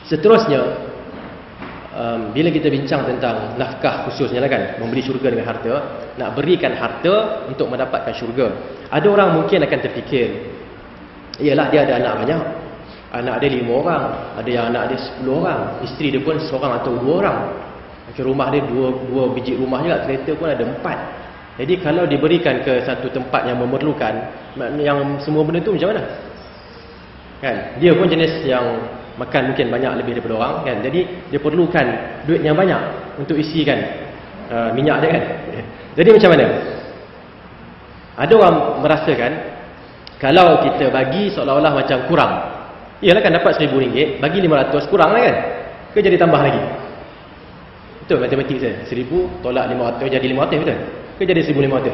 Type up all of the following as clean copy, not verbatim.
Seterusnya, bila kita bincang tentang nafkah khususnya lah kan, memberi syurga dengan harta, nak berikan harta untuk mendapatkan syurga. Ada orang mungkin akan terfikir, iyalah dia ada anak banyak, anak dia 5 orang, ada yang anak dia 10 orang, isteri dia pun seorang atau 2 orang, rumah dia 2 biji rumah juga, kereta pun ada 4. Jadi kalau diberikan ke satu tempat yang memerlukan, yang semua benda tu macam mana? Kan? Dia pun jenis yang makan mungkin banyak lebih daripada orang kan. Jadi dia perlukan duit yang banyak untuk isikan minyak dia kan. Jadi macam mana? Ada orang merasakan kalau kita bagi seolah-olah macam kurang. Iyalah kan dapat RM1,000, bagi 500 kurang lah kan? Ke jadi tambah lagi? Betul matematik saya. 1000 tolak 500 jadi 500 betul? Ke jadi 1500?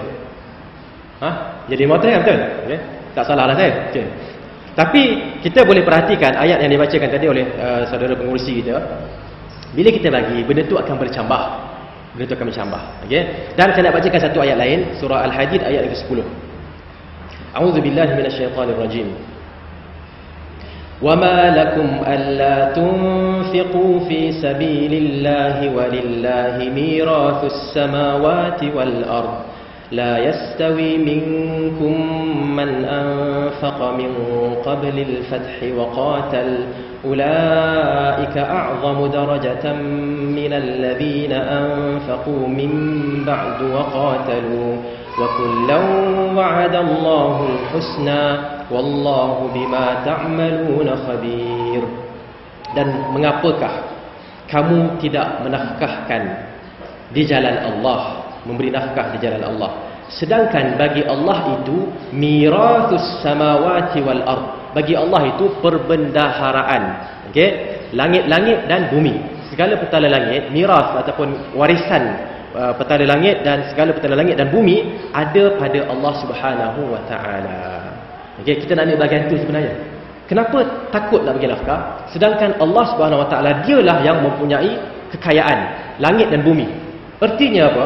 Jadi 500 kan betul? Okay. Tak salah lah saya. Okay. Tapi kita boleh perhatikan ayat yang dibacakan tadi oleh saudara pengurusi kita. Bila kita bagi, benda tu akan bercambah. Benda tu akan bercambah. Okay? Dan saya nak bacakan satu ayat lain, surah Al-Hadid ayat ke-10. A'udzubillahi minasyaitanirrajim. وَمَا لَكُمْ أَلَّا تُنْفِقُوا فِي سَبِيلِ اللَّهِ وَلِلَّهِ مِيرَاثُ السَّمَاوَاتِ وَالْأَرْضِ لَا يَسْتَوِي مِنْكُمْ مَنْ أَنْفَقَ مِنْ قَبْلِ الْفَتْحِ وَقَاتَلَ أُولَئِكَ أَعْظَمُ دَرَجَةً مِنَ الَّذِينَ أَنْفَقُوا مِنْ بَعْدُ وَقَاتَلُوا وَكُلًّا وَعَدَ اللَّهُ الْحُسْنَى وَاللَّهُ بِمَا تَعْمَلُونَ خَبِيرٌ. Dan mengapakah kamu tidak menafkahkan di jalan Allah, memberi nafkah di jalan Allah, sedangkan bagi Allah itu mirathus samawati wal ard, bagi Allah itu perbendaharaan, okey, langit-langit dan bumi, segala petala langit, miras ataupun warisan petala langit dan segala petala langit dan bumi ada pada Allah Subhanahu wa taala. Okey, kita nak ambil bahagian itu sebenarnya. Kenapa takut nak bagi nafkah sedangkan Allah Subhanahu wa taala dialah yang mempunyai kekayaan langit dan bumi? Artinya apa?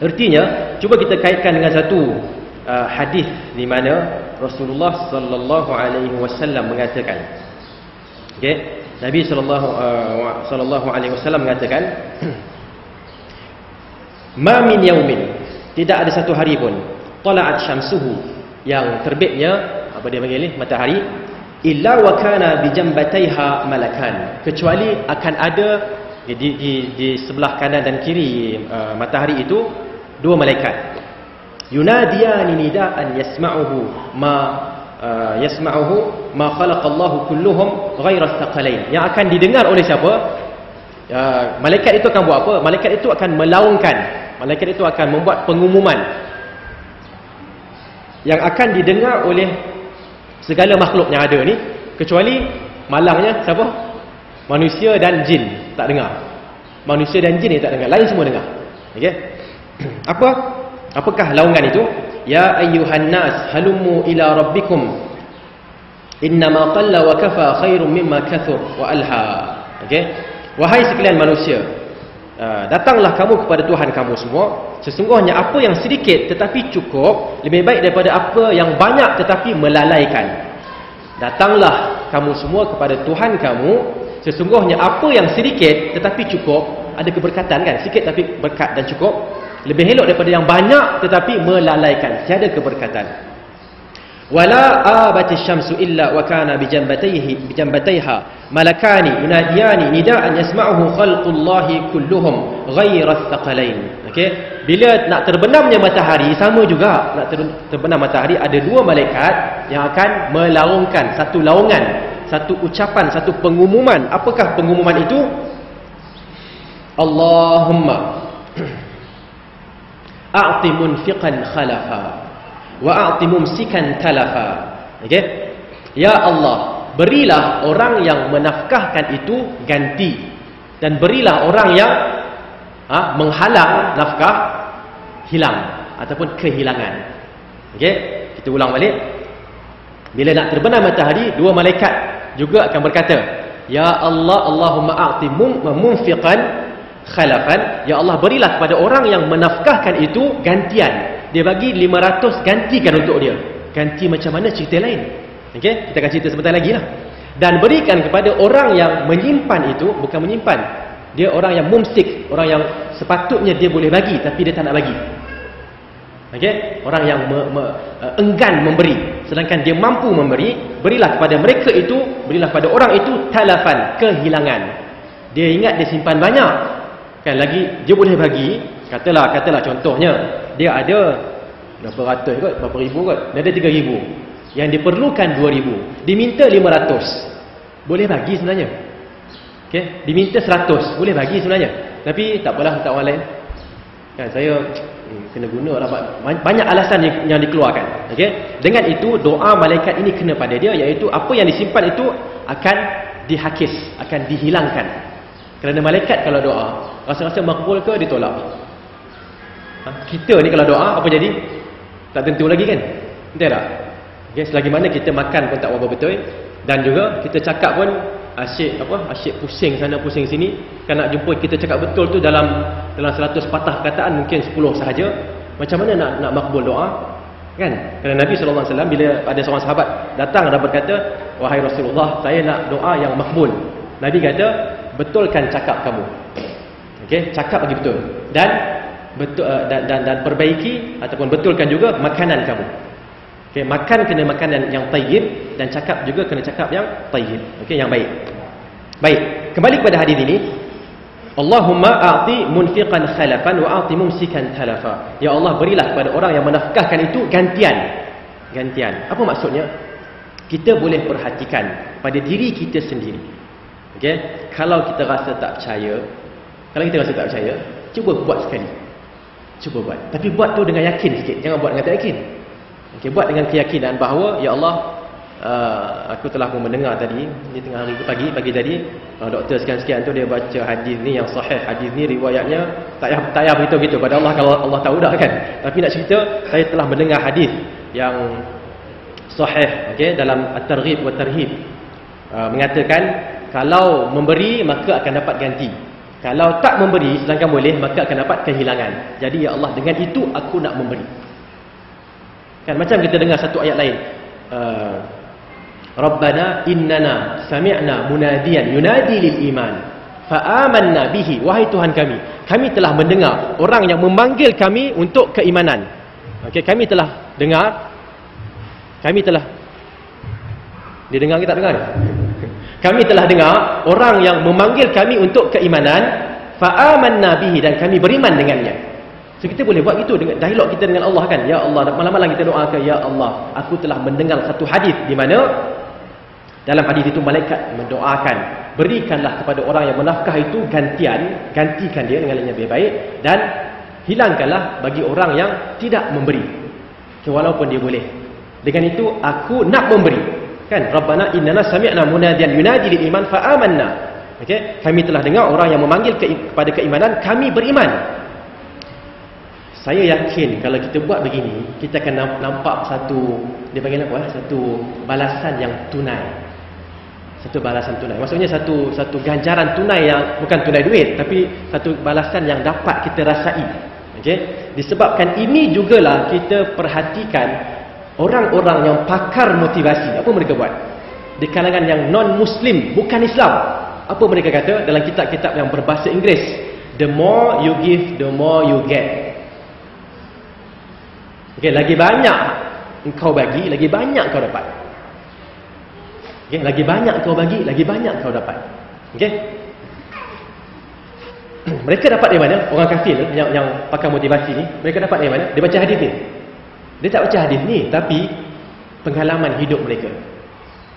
Artinya, cuba kita kaitkan dengan satu hadis di mana Rasulullah sallallahu alaihi wasallam mengatakan, okey, Nabi sallallahu alaihi wasallam mengatakan, ma min yaumin, tidak ada satu hari pun, tala'at syamsuhu, yang terbitnya apa dia panggil ni, matahari, illa wa kana bi jambataiha malakan, kecuali akan ada di sebelah kanan dan kiri matahari itu 2 malaikat, yunadiyani nidaan yasma'uhu ma khalaqallahu kulluhum ghaira thaqalain, yang akan didengar oleh siapa? Malaikat itu akan buat apa? Malaikat itu akan melaungkan, malaikat itu akan membuat pengumuman yang akan didengar oleh segala makhluk yang ada ni, kecuali malangnya siapa? Manusia dan jin tak dengar. Manusia dan jin ni tak dengar, lain semua dengar. Okey. Apakah laungan itu? Ya ayyuhan nas halummu ila rabbikum innama qalla wa kafa khairum mimma kathur wa alha. Okey. Wahai sekalian manusia, datanglah kamu kepada Tuhan kamu semua. Sesungguhnya apa yang sedikit tetapi cukup lebih baik daripada apa yang banyak tetapi melalaikan. Datanglah kamu semua kepada Tuhan kamu. Sesungguhnya apa yang sedikit tetapi cukup, ada keberkatan kan, sikit tapi berkat dan cukup, lebih elok daripada yang banyak tetapi melalaikan, tiada keberkatan. Wala abati syamsu illa wa kana bijambataiha malakani yunadiyani nidaan yasma'uhu khalqullahi kulluhum ghaira thaqalain. Okey, bila nak terbenamnya matahari sama juga, nak terbenam matahari ada 2 malaikat yang akan melaungkan satu laungan, satu ucapan, satu pengumuman. Apakah pengumuman itu? Allahumma a'ti munfiqan khalafa wa a'ti mumsikan talafa. Okey? Ya Allah, berilah orang yang menafkahkan itu ganti, dan berilah orang yang menghalang nafkah hilang ataupun kehilangan. Okey? Kita ulang balik. Bila nak terbenam matahari, 2 malaikat juga akan berkata, ya Allah, Allahumma a'ti munfiqan khalafan, ya Allah berilah kepada orang yang menafkahkan itu gantian. Dia bagi 500, gantikan untuk dia. Ganti macam mana cerita lain. Okey, kita akan cerita sebentar lagi lah. Dan berikan kepada orang yang menyimpan itu, bukan menyimpan, dia orang yang mumsik, orang yang sepatutnya dia boleh bagi tapi dia tak nak bagi. Okey, orang yang enggan memberi sedangkan dia mampu memberi, berilah kepada mereka itu, berilah kepada orang itu talafan, kehilangan. Dia ingat dia simpan banyak. Kan lagi dia boleh bagi, katalah contohnya dia ada berapa ratus kot, berapa ribu kot, dia ada 3,000. Yang diperlukan 2,000, diminta 500. Boleh bagi sebenarnya. Okey, diminta 100, boleh bagi sebenarnya. Tapi tak apalah, tak orang lain. Kan saya kena guna lah, banyak alasan yang dikeluarkan. Okey, dengan itu doa malaikat ini kena pada dia, iaitu apa yang disimpan itu akan dihakis, akan dihilangkan. Kerana malaikat kalau doa rasa-rasa makbul ke ditolak. Kita ni kalau doa apa jadi? Tak tentu lagi kan? Betul tak? Okay, selagi mana kita makan pun tak berapa betul, dan juga kita cakap pun asyik pusing sana pusing sini. Kan nak jumpa kita cakap betul tu dalam 100 patah perkataan mungkin 10 sahaja. Macam mana nak makbul doa? Kan? Kerana Nabi SAW bila ada seorang sahabat datang dan berkata, wahai Rasulullah, saya nak doa yang makbul. Nabi kata, betulkan cakap kamu. Okey, cakap lagi betul. Dan betul dan perbaiki ataupun betulkan juga makanan kamu. Okey, makan kena makanan yang tayyib dan cakap juga kena cakap yang tayyib. Okey, yang baik. Baik, kembali kepada hadis ini. Allahumma a'ti munfiqan khalafan wa a'ti mumsikan talafa. Ya Allah, berilah kepada orang yang menafkahkan itu gantian. Gantian. Apa maksudnya? Kita boleh perhatikan pada diri kita sendiri. Okey, kalau kita rasa tak percaya, cuba buat sekali. Cuba buat. Tapi buat tu dengan yakin sikit. Jangan buat dengan tak yakin. Okey, buat dengan keyakinan bahawa ya Allah, aku telah pun mendengar tadi di tengah hari pagi tadi doktor sekian-sekian tu dia baca hadis ni yang sahih. Hadis ni riwayatnya tak payah beritahu gitu pada Allah kalau Allah tahu dah kan. Tapi nak cerita, saya telah mendengar hadis yang sahih, okey, dalam At-Targhib wa Tarhib, mengatakan kalau memberi maka akan dapat ganti. Kalau tak memberi sedangkan boleh maka akan dapat kehilangan. Jadi ya Allah, dengan itu aku nak memberi. Kan macam kita dengar satu ayat lain. Rabbana innana sami'na munadiyan yunadi lil iman fa amanna bihi. Wahai Tuhan kami telah mendengar orang yang memanggil kami untuk keimanan. Okey, kami telah dengar. Dia dengar ke tak dengar? Kami telah dengar orang yang memanggil kami untuk keimanan, fa amanna bihi, dan kami beriman dengannya. So kita boleh buat gitu dengan dialog kita dengan Allah kan. Ya Allah, malam-malam kita doakan, ya Allah, aku telah mendengar satu hadis di mana dalam hadis itu malaikat mendoakan, berikanlah kepada orang yang menafkah itu gantikan dia dengan yang lebih baik, dan hilangkanlah bagi orang yang tidak memberi. Walaupun dia boleh. Dengan itu aku nak memberi. Kan, Rabbana innana sami'na munadiyan yunadi lil iman fa amanna. Okey, kami telah dengar orang yang memanggil kepada keimanan, kami beriman. Saya yakin kalau kita buat begini, kita akan nampak satu, dia panggil apa? Satu balasan yang tunai. Satu balasan tunai. Maksudnya satu ganjaran tunai yang bukan tunai duit, tapi satu balasan yang dapat kita rasai. Okey? Disebabkan ini jugalah kita perhatikan orang-orang yang pakar motivasi. Apa mereka buat? Di kalangan yang non-Muslim, bukan Islam. Apa mereka kata dalam kitab-kitab yang berbahasa Inggeris? The more you give, the more you get. Okay, lagi banyak engkau bagi, lagi banyak kau dapat. Okay, lagi banyak kau bagi, lagi banyak kau dapat. Okay. Mereka dapat dari mana? Orang kafir ni, yang pakar motivasi ni, mereka dapat dari mana? Dia baca hadis ni. Dia tak baca hadis ni, tapi pengalaman hidup mereka.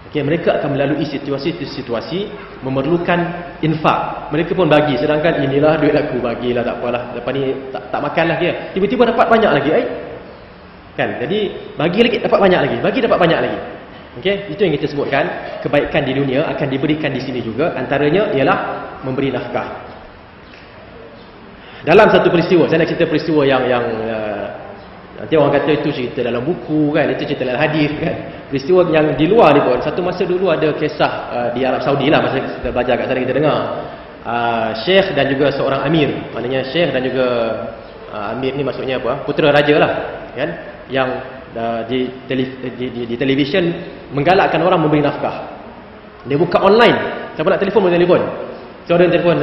Okay, mereka akan melalui situasi-situasi memerlukan infak. Mereka pun bagi, sedangkan inilah duit aku, bagilah, tak apalah. Lepas ni tak makanlah dia. Tiba-tiba dapat banyak lagi. Kan? Jadi bagi lagi dapat banyak lagi, bagi dapat banyak lagi. Okey, itu yang kita sebutkan kebaikan di dunia akan diberikan di sini juga, antaranya ialah memberi nafkah. Dalam satu peristiwa, saya nak cerita peristiwa yang nanti orang kata itu cerita dalam buku kan, itu cerita dalam hadis kan. Peristiwa yang di luar ni pun, satu masa dulu ada kisah di Arab Saudi lah, masa kita belajar kat sana kita dengar. Syekh dan juga seorang amir, maknanya syekh dan juga amir ni maksudnya apa? Putera raja lah, kan? Yang di televisyen menggalakkan orang memberi nafkah. Dia buka online. Siapa nak telefon boleh telefon. So ada telefon,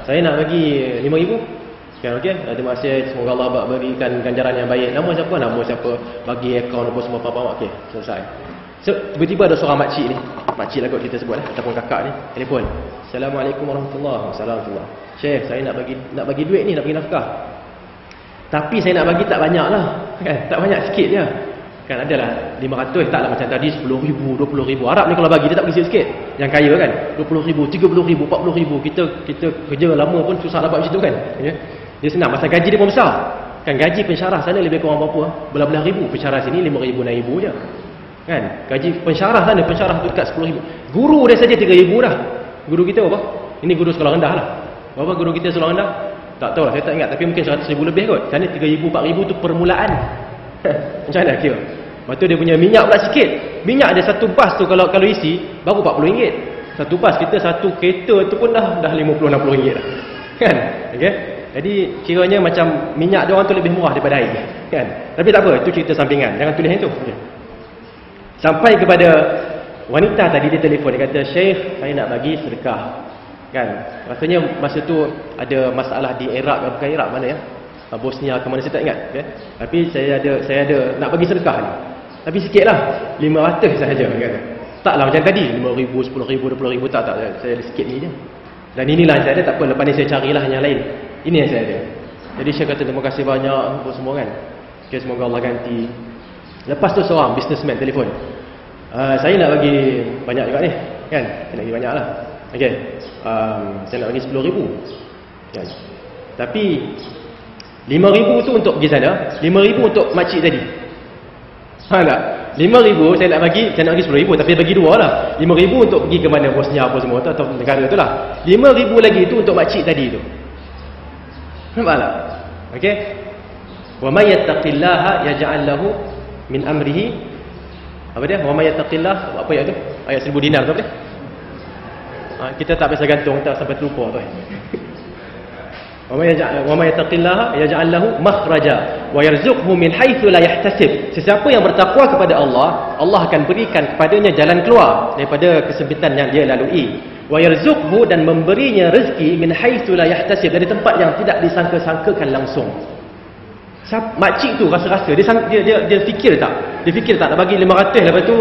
saya nak bagi 5,000. Kan, okey. Terima kasih. Semoga Allah berikan ganjaran yang baik. Nama siapa? Nama siapa? Bagi akaun apa semua apa-apa. Okey, selesai. So, tiba-tiba ada seorang makcik ni. Makcik lah kot kita sebut ataupun kakak ni. Telefon. Assalamualaikum warahmatullahi wabarakatuh. Syekh, saya nak bagi duit ni, nak bagi nafkah. Tapi saya nak bagi tak banyak lah. Kan? Tak banyak, sikit je. Kan adalah 500, taklah macam tadi 10,000, 20,000. Arab ni kalau bagi dia tak bagi sikit. Yang kaya kan 20,000, 30,000, 40,000. Kita kerja lama pun susah dapat macam tu kan. Ya? Dia senang, masa gaji dia pun besar. Kan gaji pensyarah sana lebih kurang berapa? Belah-belah ribu. Pensyarah sini 5,000, 6,000 je. Kan? Gaji pensyarah sana, pensyarah tu dekat 10,000. Guru dia saja 3,000 dah. Guru kita apa? Ini guru sekolah rendah lah. Berapa guru kita sekolah rendah? Tak tahu lah, saya tak ingat. Tapi mungkin 100,000 lebih kot. Sana 3,000, 4,000 tu permulaan. Macam mana kira? Lepas tu dia punya minyak pula sikit. Minyak ada satu bas tu kalau isi baru RM40. Satu bas kita, satu kereta tu pun dah RM50-60 dah. Kan? Okey. Jadi kiranya macam minyak dia orang tu lebih murah daripada air. Kan? Tapi tak apa, itu cerita sampingan. Jangan tulis yang tu. Okay. Sampai kepada wanita tadi dia telefon, dia kata, "Syekh, saya nak bagi sedekah." Kan? Rasanya masa tu ada masalah di Iraq, bukan Iraq mana ya? Bosnia ke mana saya tak ingat. Okay? Tapi saya ada nak bagi sedekah ni. Tapi sikitlah, 500 sahaja kata. Taklah macam tadi 5,000, 10,000, 20,000 tak. Saya ada sikit ni je. Dan inilah yang saya ada, tak apa, lepas ni saya carilah yang lain. Ini yang saya ada. Jadi saya kata terima kasih banyak untuk semua kan. Okay, semoga Allah ganti. Lepas tu seorang businessman telefon. Saya nak bagi banyak juga ni, kan? Saya nak bagi banyak lah. Okay. Saya nak bagi 10,000. Kan? Tapi 5,000 tu untuk pergi sana, 5,000 untuk makcik tadi. Tak? 5,000 saya nak bagi 10,000 tapi bagi dua lah. 5,000 untuk pergi ke mana, Bosnia apa semua tu, atau negara tu lah. 5,000 lagi tu untuk makcik tadi tu. Nampak tak? Okey. Wa may yattaqillaha yaj'al lahu min amrihi, apa dia? Wa may yattaqillah, apa ayat tu? Ayat 1,000 dinar tu apa dia? Kita tak biasa gantung, tak sampai terlupa tu. Wa may yattaqillaha yaj'al lahu makhraja wa yarzuqhu min haitsu la yahtasib. Sesiapa yang bertakwa kepada Allah, Allah akan berikan kepadanya jalan keluar daripada kesempitan yang dia lalui. Wa yarzuqhu, dan memberinya rezeki min haitsu la yahtasib, dari tempat yang tidak disangka-sangkakan langsung. Makcik tu rasa-rasa dia fikir tak? Dia fikir tak nak bagi 500, lepas tu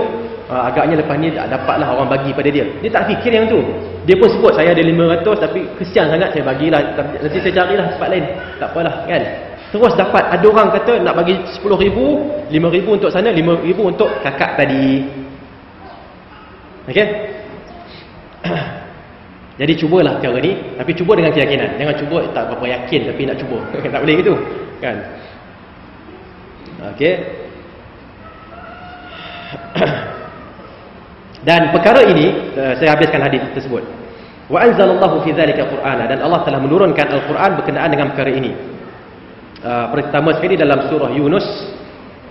agaknya lepas ni dapatlah orang bagi pada dia. Dia tak fikir yang tu. Dia pun sebut saya ada 500 tapi kesian sangat saya bagilah, nanti saya carilah tempat lain. Tak apalah kan. Terus dapat, ada orang kata nak bagi 10,000, 5,000 untuk sana, 5,000 untuk kakak tadi. Okey? Jadi cubalah perkara ni, tapi cuba dengan keyakinan. Jangan cuba tak berapa yakin tapi nak cuba. Tak boleh gitu, kan? Okey. Dan perkara ini saya habiskan hadis tersebut. Wa anzalallahu fi dzalika qur'ana, dan Allah telah menurunkan Al-Quran berkenaan dengan perkara ini. Pertama sekali dalam surah Yunus,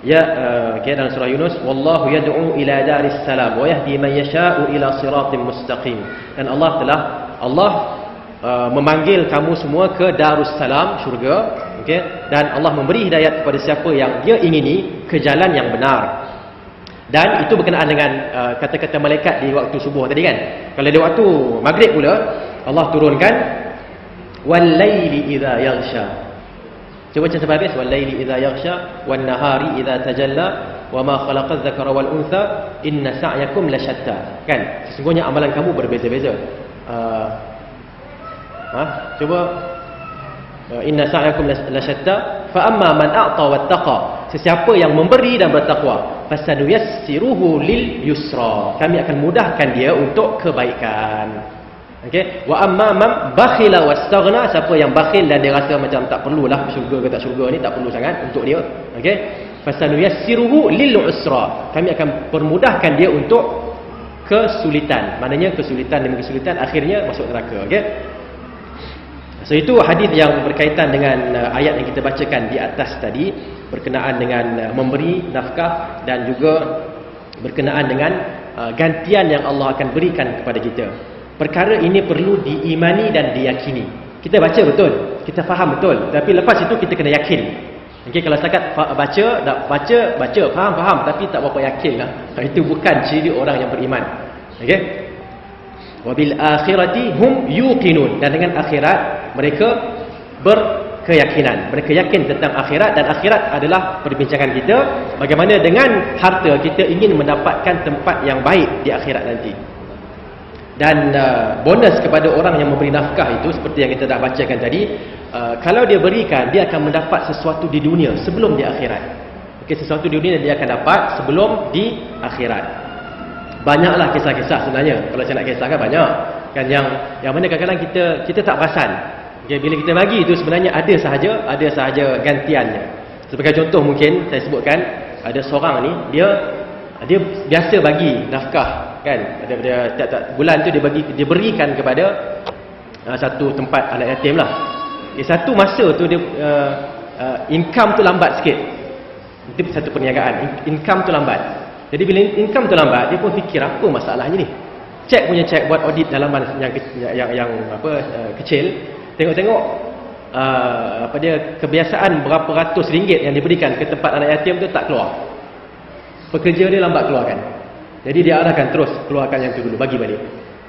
dalam surah Yunus, wallahu yad'u ila daris salam wa yahdi man yasha'u ila siratim mustaqim. Dan Allah memanggil kamu semua ke Darus Salam, syurga, okey, dan Allah memberi hidayat kepada siapa yang dia ingini ke jalan yang benar. Dan itu berkenaan dengan kata-kata malaikat di waktu subuh tadi kan. Kalau di waktu maghrib pula, Allah turunkan wal laili idza yaghsha. Cuba baca sampai habis, wal laili idza yaghsha wan nahari idza tajalla wa ma khalaqadz dzakara wal untha inna sa'yakum lasyatta. Kan? Sesungguhnya amalan kamu berbeza-beza. Cuba inna sa'yakum lasyatta fa amma man a'ta wattaqa. Sesiapa yang memberi dan bertakwa, fasanuyassiruhu lil yusra. Kami akan mudahkan dia untuk kebaikan. Okey, wa amma man bakhila wastaghna, siapa yang bakhil dan dia rasa macam tak perlulah syurga ke tak syurga ni, tak perlu sangat untuk dia. Okey, fasanuyassiruhu lil usra. Kami akan permudahkan dia untuk kesulitan. Maknanya kesulitan demi kesulitan akhirnya masuk neraka. Okey. So itu hadis yang berkaitan dengan ayat yang kita bacakan di atas tadi, berkenaan dengan memberi nafkah dan juga berkenaan dengan gantian yang Allah akan berikan kepada kita. Perkara ini perlu diimani dan diyakini. Kita baca betul, kita faham betul, tapi lepas itu kita kena yakin. Okey, kalau setakat baca, faham, tapi tak berapa yakin lah. Itu bukan ciri orang yang beriman. Okey. Wabil akhirati hum yuqinun, dan dengan akhirat mereka berkeyakinan. Mereka yakin tentang akhirat, dan akhirat adalah perbincangan kita bagaimana dengan harta kita ingin mendapatkan tempat yang baik di akhirat nanti. Dan bonus kepada orang yang memberi nafkah itu seperti yang kita dah bacakan tadi, kalau dia berikan, dia akan mendapat sesuatu di dunia sebelum di akhirat. Okey, sesuatu di dunia dia akan dapat sebelum di akhirat. Banyaklah kisah-kisah sebenarnya. Kalau saya nak kisahkan banyak kan, yang mana kadang-kadang kita tak perasan. Okay, bila kita bagi itu sebenarnya ada sahaja gantiannya. Sebagai contoh mungkin saya sebutkan, ada seorang ni dia biasa bagi nafkah kan. Tiap-tiap bulan tu dia berikan kepada satu tempat anak yatim lah. Satu masa tu dia income tu lambat sikit. Itu satu perniagaan, income tu lambat. Jadi bila income tu lambat, dia pun fikir apa masalahnya ni. Cek buat audit dalaman yang kecil. Tengok kebiasaan berapa ratus ringgit yang diberikan ke tempat anak yatim tu tak keluar. Pekerja dia lambat keluarkan. Jadi dia arahkan terus keluarkan yang tu dulu, bagi balik.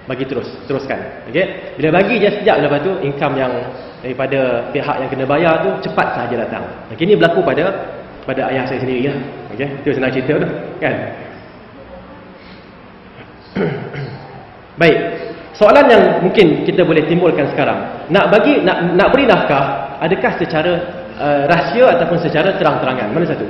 Bagi teruskan. Okey. Bila bagi je sekejap, lepas tu income yang daripada pihak yang kena bayar tu cepat sahaja datang. Ini berlaku pada ayah saya sendiri lah. Okey, itu senang cerita tu kan. Baik. Soalan yang mungkin kita boleh timbulkan sekarang, nak beri nafkah adakah secara rahsia ataupun secara terang-terangan? Mana satu?